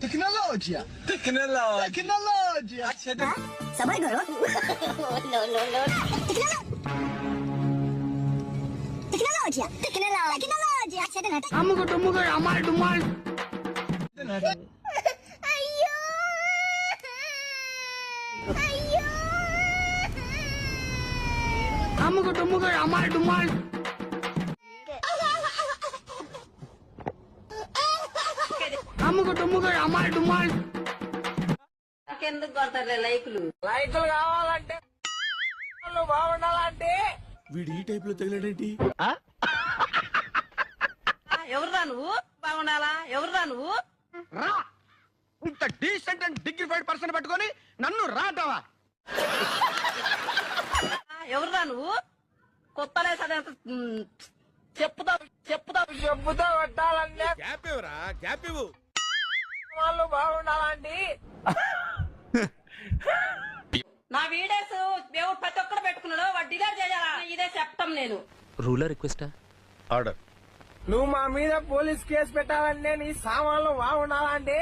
Tecnologia. Sabay garo? No. Tecnologia. అమ్ముకు టుమ్ముకు అమ్మాయి డుమ్మాయి అయ్యో అమ్ముకు టుమ్ముకు అమ్మాయి డుమ్మాయి అమ్ముకు టుమ్ముకు అమ్మాయి డుమ్మాయి. ఎందుకు కొడతారు లైకులు కావాలంటే బాగుండాలంటే వీడు ఈ టైప్ లో తగిలాడేంటి? ఎవరురా నువ్వు బాగుండాలా ఎవరురా నువ్వు రా, ఇంత డీసెంట్ అండ్ డిగ్నిఫైడ్ పర్సన్ పట్టుకొని నన్ను రాటావా? ఎవరురా నువ్వు కొత్తలే చెప్పుతా చెప్పుతో కొట్టాలంటే గ్యాప్ ఇవ్వరా, గ్యాప్ ఇవ్వు. వాళ్ళు బాగుండాలంటే నా వీడియోస్ దేవుడు ప్రతి ఒక్కరు పెట్టుకున్నాడు వాడు డిలీట్ చేయాలా ఇదే చెప్తాం నేను. రూలర్ రిక్వెస్టా? ఆర్డర్. నువ్వు మా మీద పోలీస్ కేసు పెట్టాలంటే నీ సామాన్లు బాగుండాలంటే